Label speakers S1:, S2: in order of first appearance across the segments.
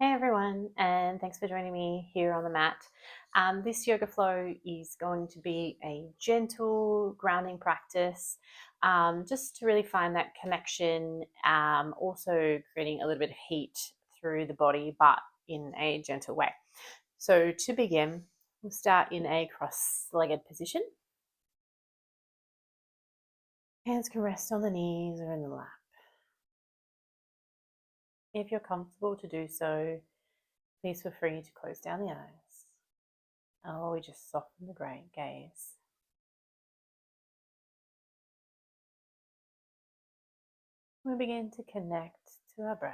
S1: Hey everyone, and thanks for joining me here on the mat. This yoga flow is going to be a gentle grounding practice, just to really find that connection, also creating a little bit of heat through the body, but in a gentle way. So to begin, we'll start in a cross-legged position. Hands can rest on the knees or in the lap. If you're comfortable to do so, please feel free to close down the eyes. Oh, we just soften the great gaze. We begin to connect to our breath.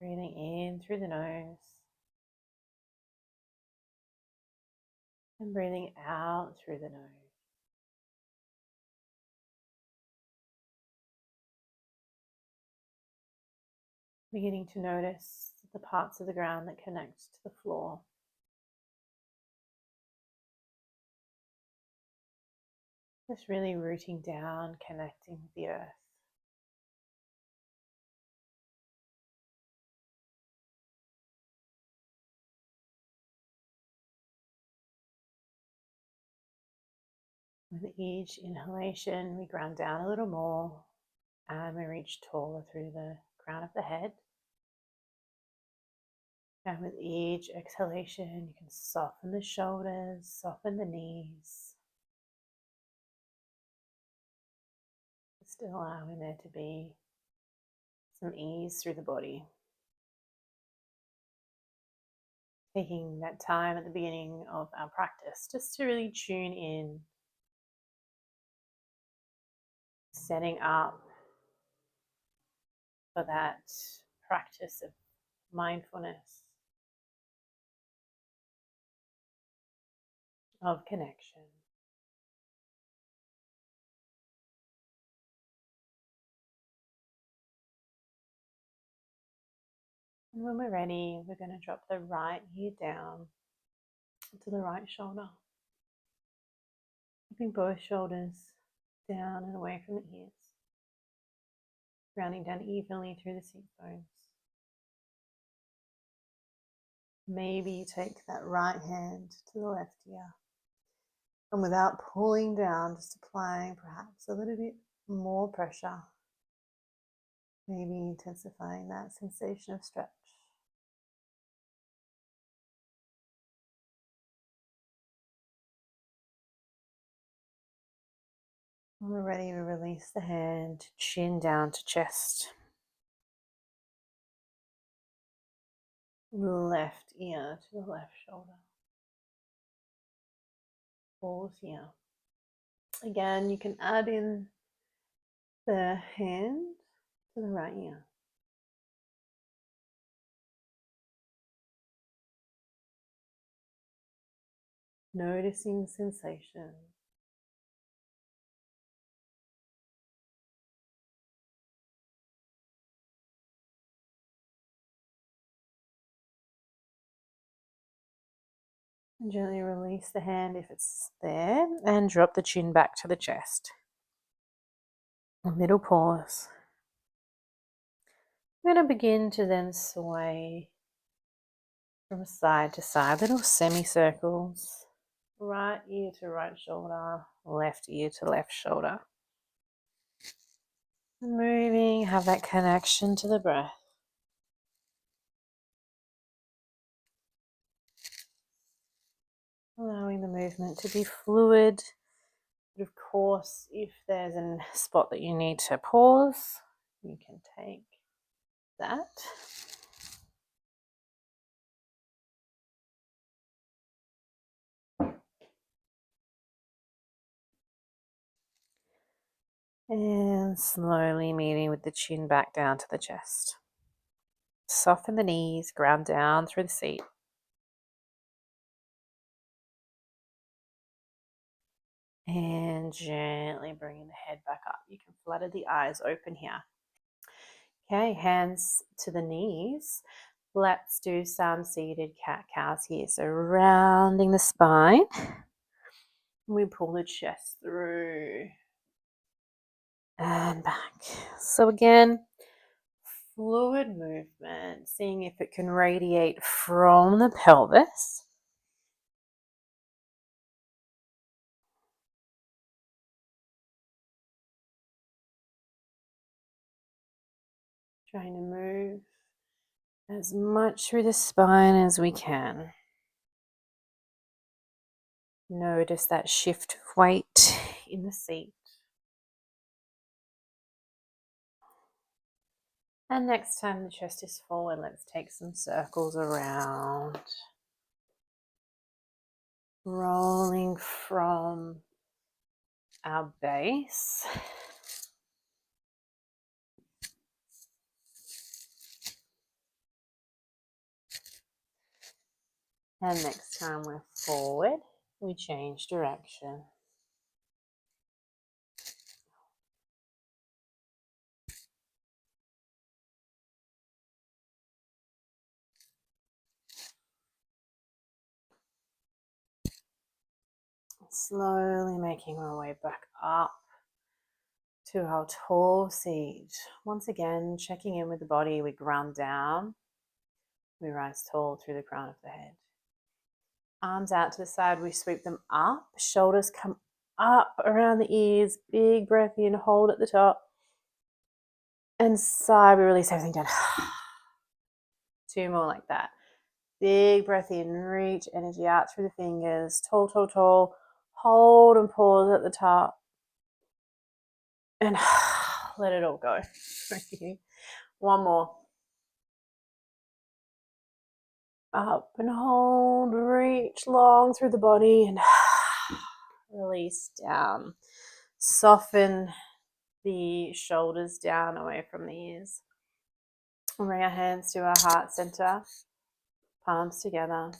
S1: Breathing in through the nose and breathing out through the nose. Beginning to notice the parts of the ground that connect to the floor. Just really rooting down, connecting with the earth. With each inhalation, we ground down a little more and we reach taller through the crown of the head. And with each exhalation, you can soften the shoulders, soften the knees. Still allowing there to be some ease through the body. Taking that time at the beginning of our practice just to really tune in, setting up for that practice of mindfulness, of connection. And when we're ready, we're going to drop the right ear down to the right shoulder, keeping both shoulders down and away from the ears, grounding down evenly through the seat bones. Maybe you take that right hand to the left ear, and without pulling down, just applying perhaps a little bit more pressure, maybe intensifying that sensation of stretch. When we're ready, we release the hand, chin down to chest. Left ear to the left shoulder. Pause here. Again, you can add in the hand to the right ear. Noticing sensation. And gently release the hand if it's there and drop the chin back to the chest. A little pause. I'm going to begin to then sway from side to side, little semicircles. Right ear to right shoulder, left ear to left shoulder. Moving, have that connection to the breath. Allowing the movement to be fluid. But of course, if there's a spot that you need to pause, you can take that. And slowly meeting with the chin back down to the chest. Soften the knees, ground down through the seat. And gently bringing the head back up. You can flutter the eyes open here. Okay, hands to the knees. Let's do some seated cat-cows here. So rounding the spine. We pull the chest through and back. So again, fluid movement, seeing if it can radiate from the pelvis. Trying to move as much through the spine as we can. Notice that shift of weight in the seat. And next time the chest is forward, let's take some circles around. Rolling from our base. And next time we're forward, we change direction. Slowly making our way back up to our tall seat. Once again, checking in with the body, we ground down. We rise tall through the crown of the head. Arms out to the side, we sweep them up. Shoulders come up around the ears. Big breath in, hold at the top. And sigh, we release everything down. 2 more like that. Big breath in, reach energy out through the fingers. Tall, tall, tall. Hold and pause at the top. And let it all go. One more. Up and hold, reach long through the body and release down. Soften the shoulders down away from the ears. Bring our hands to our heart center, palms together.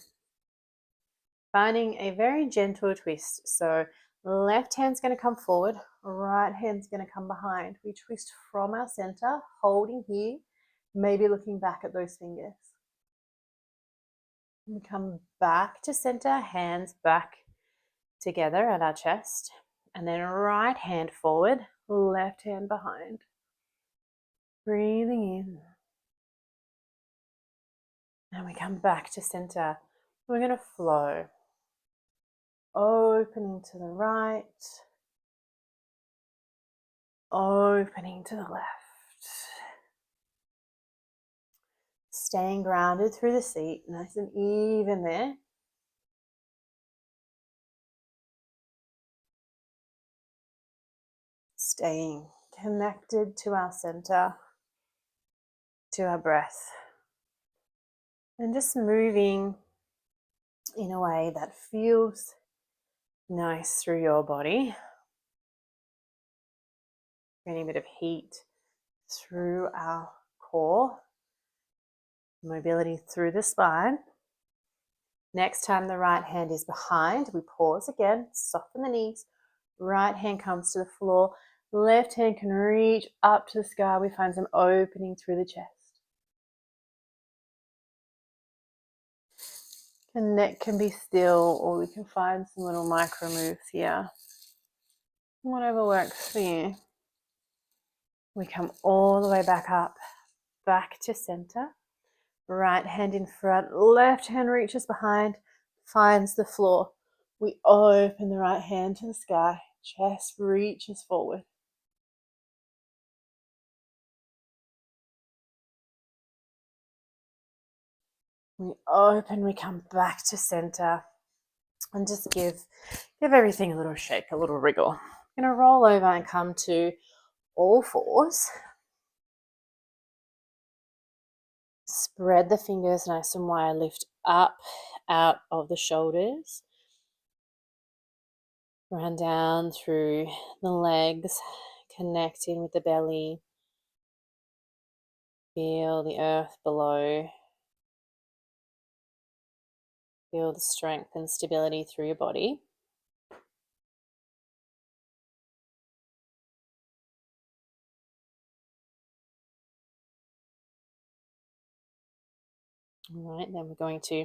S1: Finding a very gentle twist. So left hand's going to come forward, right hand's going to come behind. We twist from our center, holding here, maybe looking back at those fingers. We come back to center, hands back together at our chest, and then right hand forward, left hand behind. Breathing in. And we come back to center. We're going to flow. Opening to the right, opening to the left. Staying grounded through the seat, nice and even there. Staying connected to our center, to our breath. And just moving in a way that feels nice through your body. Getting a bit of heat through our core. Mobility through the spine. Next time the right hand is behind, we pause again, soften the knees. Right hand comes to the floor. Left hand can reach up to the sky. We find some opening through the chest. The neck can be still, or we can find some little micro moves here. Whatever works for you. We come all the way back up, back to center. Right hand in front, left hand reaches behind, finds the floor. We open the right hand to the sky, chest reaches forward. We open, we come back to center, and just give everything a little shake, a little wriggle. I'm going to roll over and come to all fours. Spread the fingers nice and wide, lift up, out of the shoulders. Run down through the legs, connecting with the belly. Feel the earth below. Feel the strength and stability through your body. All right, then we're going to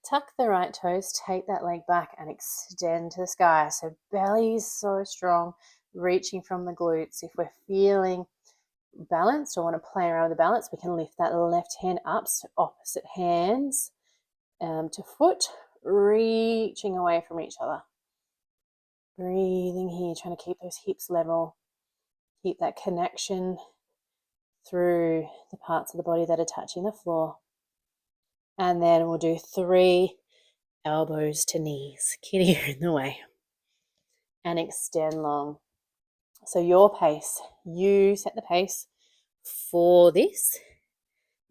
S1: tuck the right toes, take that leg back and extend to the sky. So belly is so strong, reaching from the glutes. If we're feeling balanced or want to play around with the balance, we can lift that left hand up, so opposite hands to foot, reaching away from each other. Breathing here, trying to keep those hips level, keep that connection through the parts of the body that are touching the floor. And then we'll do 3 elbows to knees, kitty in the way, and extend long. So your pace, you set the pace for this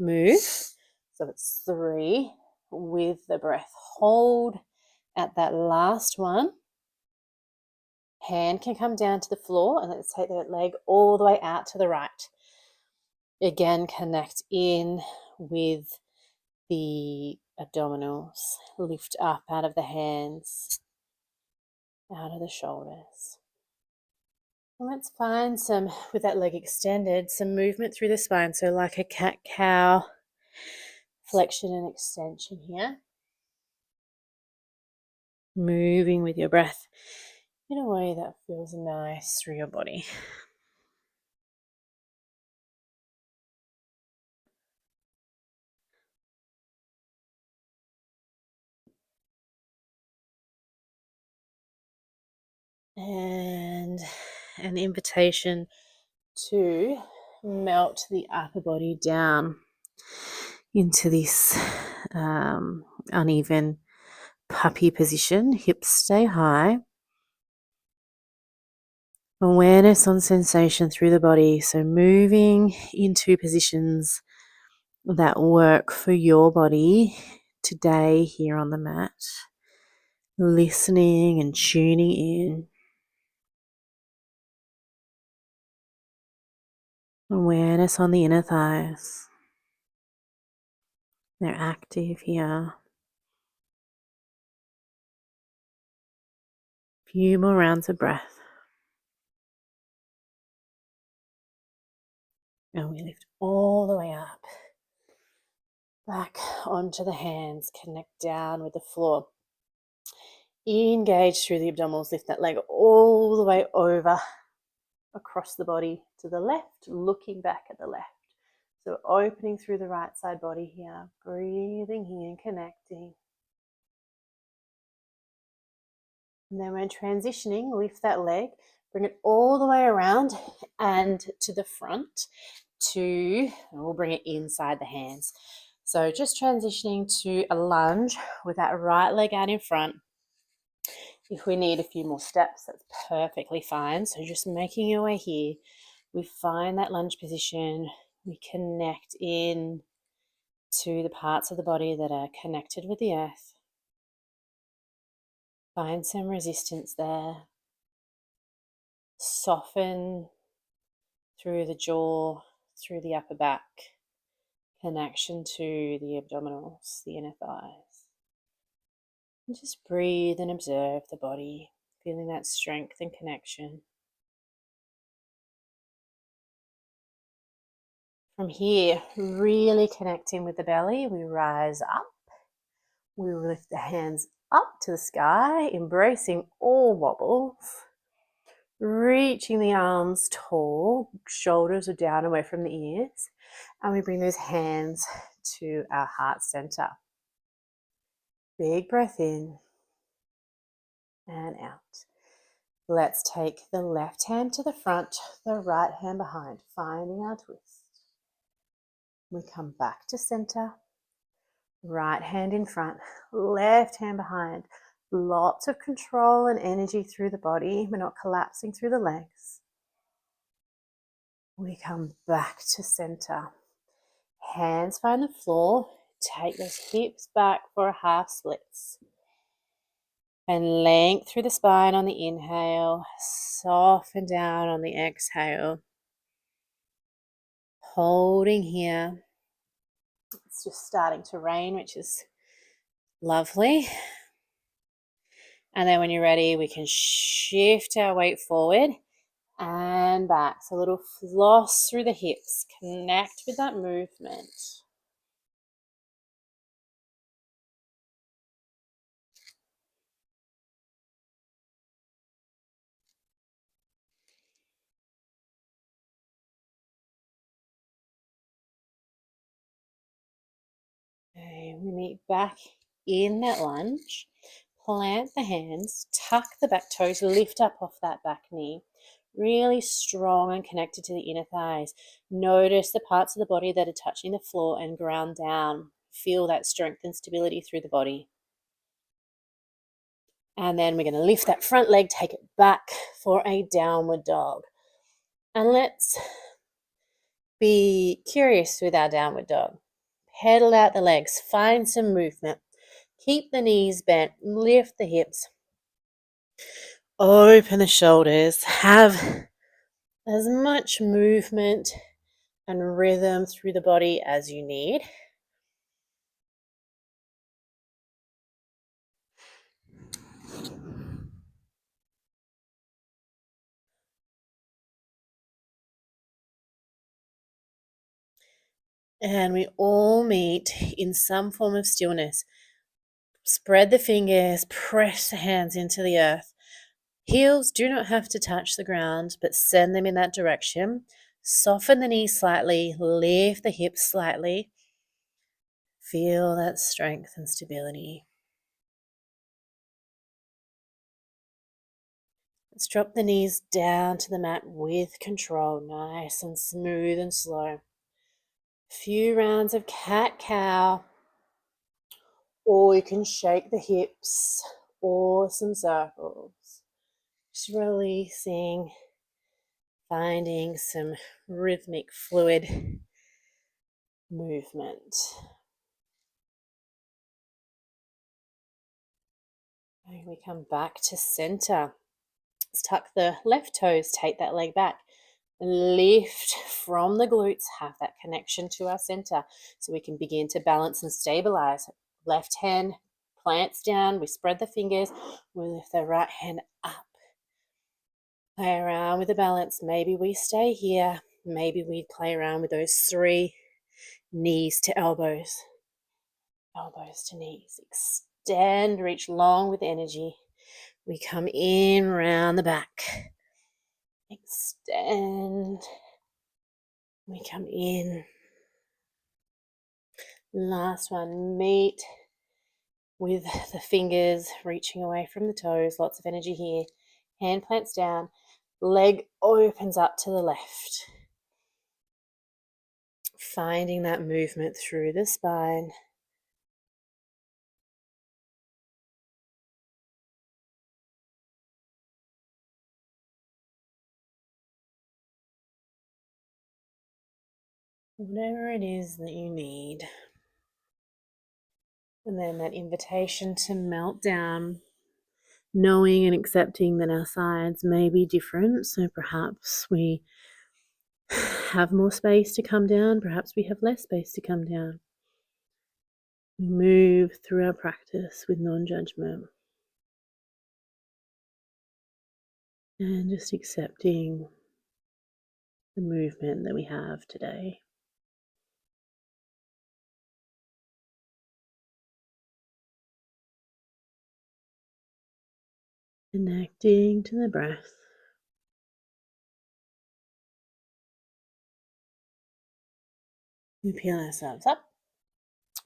S1: move. So it's 3 with the breath. Hold at that last one. Hand can come down to the floor, and let's take that leg all the way out to the right. Again, connect in with the abdominals. Lift up out of the hands, out of the shoulders. And let's find some, with that leg extended, some movement through the spine. So like a cat-cow, flexion and extension here. Moving with your breath in a way that feels nice through your body. And an invitation to melt the upper body down into this uneven puppy position. Hips stay high. Awareness on sensation through the body. So moving into positions that work for your body today here on the mat. Listening and tuning in. Awareness on the inner thighs. They're active here. Few more rounds of breath. And we lift all the way up. Back onto the hands. Connect down with the floor. Engage through the abdominals. Lift that leg all the way over across the body to the left, looking back at the left. So opening through the right side body here. Breathing here and connecting. And then when transitioning, lift that leg, bring it all the way around and to the front and we'll bring it inside the hands. So just transitioning to a lunge with that right leg out in front. If we need a few more steps, that's perfectly fine. So just making your way here, we find that lunge position, we connect in to the parts of the body that are connected with the earth. Find some resistance there. Soften through the jaw, through the upper back, connection to the abdominals, the inner thighs. And just breathe and observe the body, feeling that strength and connection. From here, really connecting with the belly, we rise up. We lift the hands up to the sky, embracing all wobbles. Reaching the arms tall, shoulders are down away from the ears. And we bring those hands to our heart center. Big breath in and out. Let's take the left hand to the front, the right hand behind, finding our twist. We come back to center. Right hand in front, left hand behind. Lots of control and energy through the body. We're not collapsing through the legs. We come back to center. Hands find the floor. Take those hips back for a half splits. And length through the spine on the inhale. Soften down on the exhale. Holding here. It's just starting to rain, which is lovely. And then when you're ready, we can shift our weight forward and back. So a little floss through the hips. Connect with that movement. And we meet back in that lunge. Plant the hands, tuck the back toes, lift up off that back knee. Really strong and connected to the inner thighs. Notice the parts of the body that are touching the floor and ground down. Feel that strength and stability through the body. And then we're going to lift that front leg, take it back for a downward dog. And let's be curious with our downward dog. Pedal out the legs, find some movement. Keep the knees bent, lift the hips. Open the shoulders. Have as much movement and rhythm through the body as you need. And we all meet in some form of stillness. Spread the fingers, press the hands into the earth. Heels do not have to touch the ground, but send them in that direction. Soften the knees slightly, lift the hips slightly. Feel that strength and stability. Let's drop the knees down to the mat with control, nice and smooth and slow. A few rounds of cat-cow, or you can shake the hips or some circles. Just releasing, finding some rhythmic fluid movement. And we come back to center. Let's tuck the left toes, take that leg back. Lift from the glutes, have that connection to our center so we can begin to balance and stabilize. Left hand plants down, we spread the fingers, we lift the right hand up. Play around with the balance. Maybe we stay here. Maybe we play around with those 3 knees to elbows. Elbows to knees. Extend, reach long with energy. We come in round the back. Extend. We come in. Last one, meet with the fingers reaching away from the toes. Lots of energy here. Hand plants down. Leg opens up to the left. Finding that movement through the spine. Whatever it is that you need. And then that invitation to melt down, knowing and accepting that our sides may be different. So perhaps we have more space to come down, perhaps we have less space to come down. We move through our practice with non-judgment and just accepting the movement that we have today. Connecting to the breath. We peel ourselves up.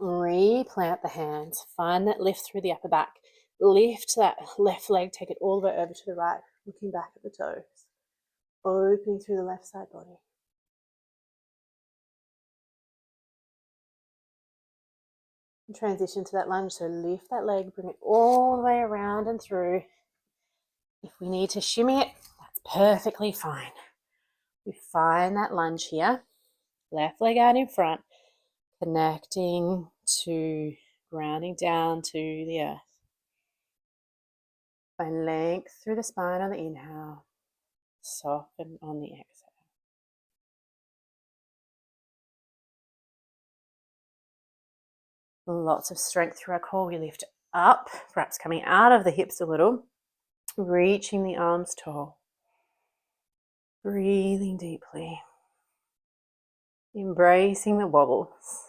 S1: Replant the hands. Find that lift through the upper back. Lift that left leg, take it all the way over to the right, looking back at the toes. Opening through the left side body. And transition to that lunge. So lift that leg, bring it all the way around and through. If we need to shimmy it, that's perfectly fine. We find that lunge here. Left leg out in front, connecting to grounding down to the earth. Find length through the spine on the inhale, soften on the exhale. Lots of strength through our core. We lift up, perhaps coming out of the hips a little, reaching the arms tall. Breathing deeply, embracing the wobbles.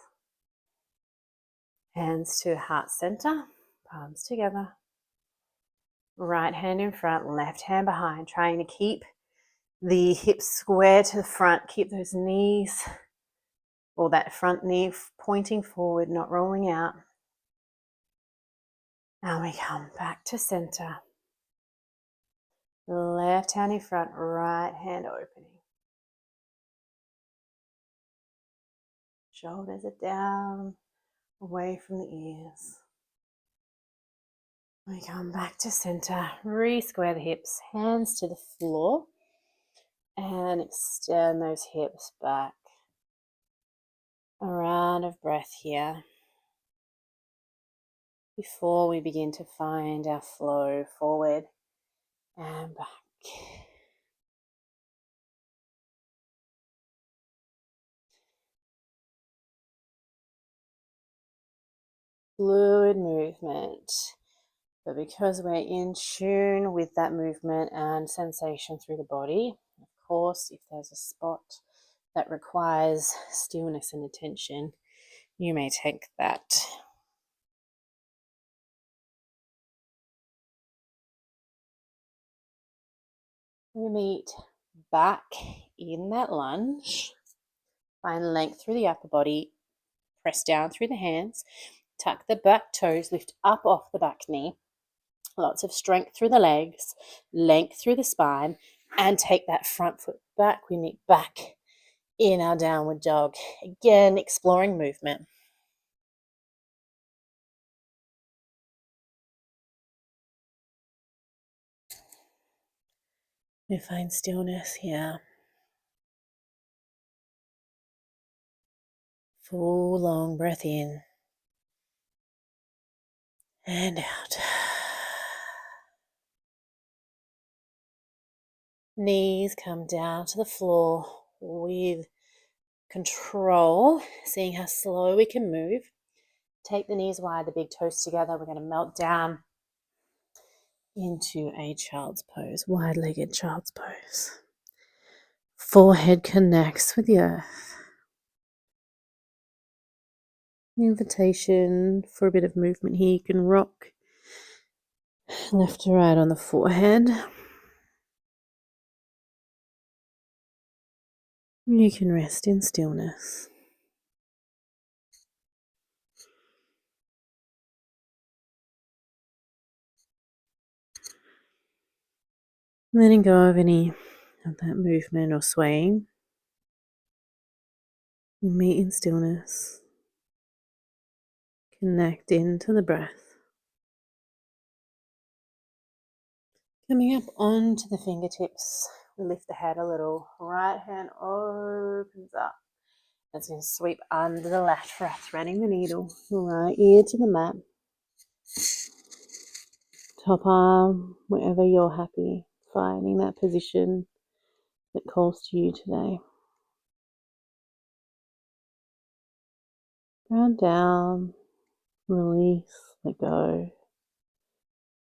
S1: Hands to heart center, palms together. Right hand in front, left hand behind, trying to keep the hips square to the front. Keep those knees or that front knee pointing forward, not rolling out. And we come back to center. Left hand in front, right hand opening. Shoulders are down, away from the ears. We come back to center, re-square the hips, hands to the floor, and extend those hips back. A round of breath here before we begin to find our flow forward and back. Fluid movement. But because we're in tune with that movement and sensation through the body, of course, if there's a spot that requires stillness and attention, you may take that. We meet back in that lunge. Find length through the upper body. Press down through the hands. Tuck the back toes, lift up off the back knee. Lots of strength through the legs, length through the spine, and take that front foot back. We meet back in our downward dog. Again, exploring movement. We find stillness here. Full long breath in and out. Knees come down to the floor with control, seeing how slow we can move. Take the knees wide, the big toes together. We're going to melt down into a child's pose, wide-legged child's pose. Forehead connects with the earth. Invitation for a bit of movement here. You can rock left to right on the forehead. You can rest in stillness. Letting go of any of that movement or swaying. You meet in stillness. Connect into the breath. Coming up onto the fingertips, we lift the head a little. Right hand opens up. It's going to sweep under the left for threading the needle. Right ear to the mat. Top arm, wherever you're happy. Finding that position that calls to you today. Ground down, release, let go.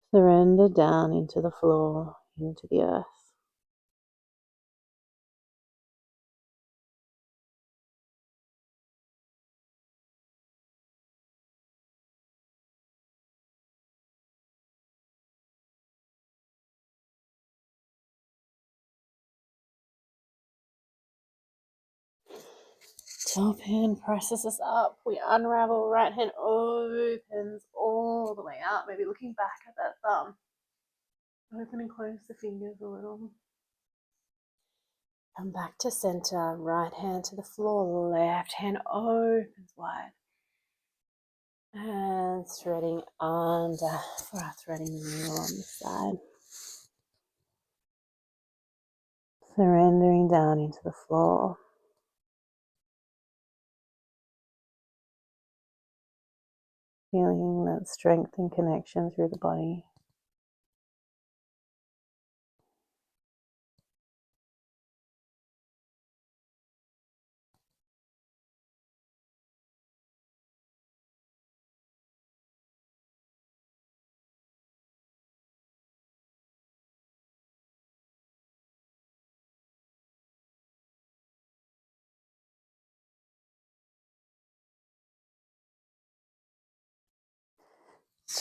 S1: Surrender down into the floor, into the earth. Top hand presses us up. We unravel, right hand opens all the way out. Maybe looking back at that thumb. Open and close the fingers a little. Come back to center. Right hand to the floor. Left hand opens wide. And threading under for our threading the needle on the side. Surrendering down into the floor. Feeling that strength and connection through the body.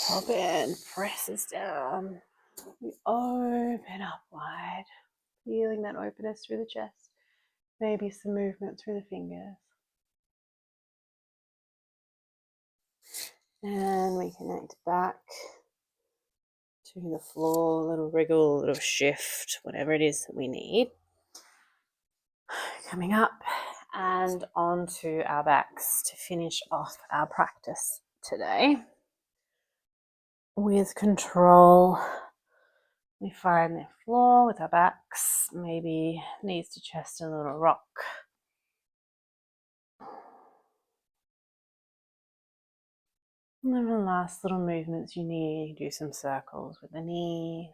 S1: Top end presses down. We open up wide. Feeling that openness through the chest. Maybe some movement through the fingers. And we connect back to the floor, a little wriggle, a little shift, whatever it is that we need. Coming up and onto our backs to finish off our practice today. With control, we find the floor with our backs, maybe knees to chest, a little rock. And then the last little movements you need, do some circles with the knees,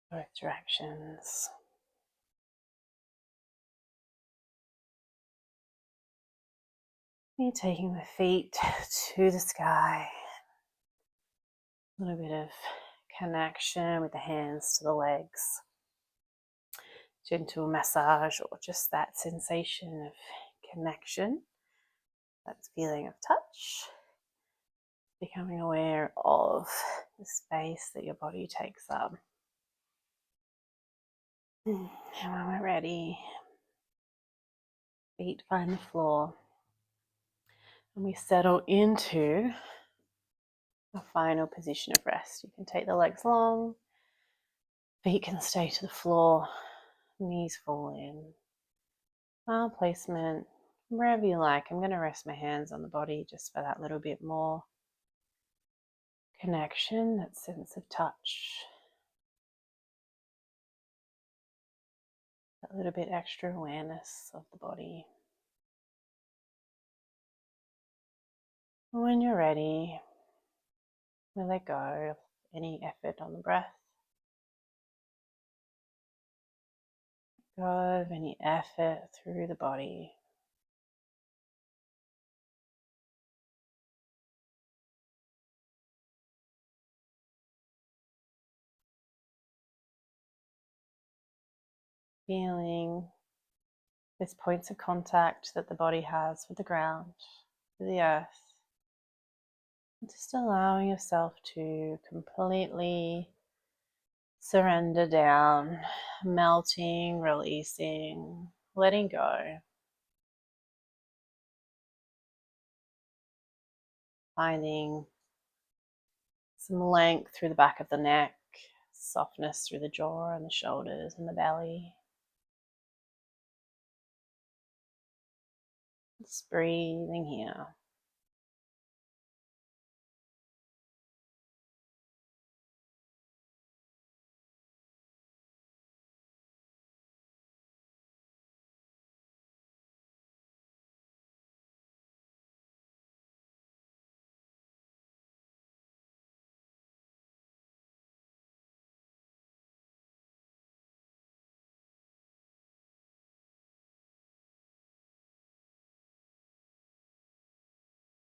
S1: both directions. You're taking the feet to the sky. A little bit of connection with the hands to the legs. Gentle massage or just that sensation of connection, that feeling of touch. Becoming aware of the space that your body takes up. And when we're ready, feet find the floor. And we settle into a final position of rest. You can take the legs long, feet can stay to the floor, knees fall in. Arm placement, wherever you like. I'm going to rest my hands on the body just for that little bit more connection, that sense of touch. That little bit extra awareness of the body. When you're ready, we let go of any effort on the breath. Let go of any effort through the body. Feeling these points of contact that the body has with the ground, with the earth. And just allowing yourself to completely surrender down, melting, releasing, letting go. Finding some length through the back of the neck, softness through the jaw and the shoulders and the belly. Just breathing here.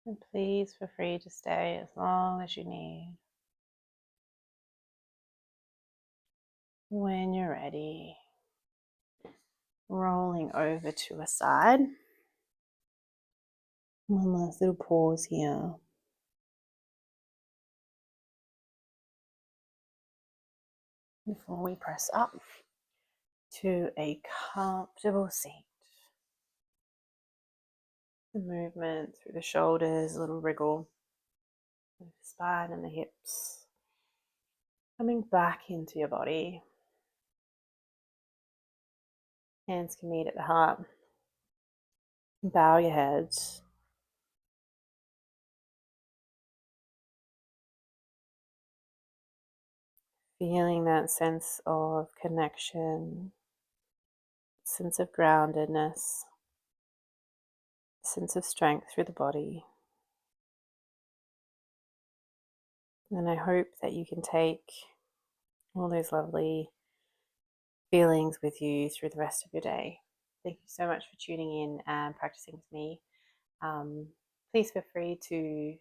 S1: And please feel free to stay as long as you need. When you're ready, rolling over to a side. One last little pause here. Before we press up to a comfortable seat. The movement through the shoulders, a little wriggle, the spine and the hips. Coming back into your body. Hands can meet at the heart. Bow your head. Feeling that sense of connection, sense of groundedness, sense of strength through the body. And I hope that you can take all those lovely feelings with you through the rest of your day. Thank you so much for tuning in and practicing with me. Please feel free to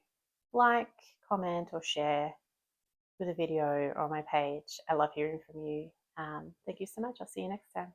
S1: like, comment, or share with a video on my page. I love hearing from you. Thank you so much. I'll see you next time.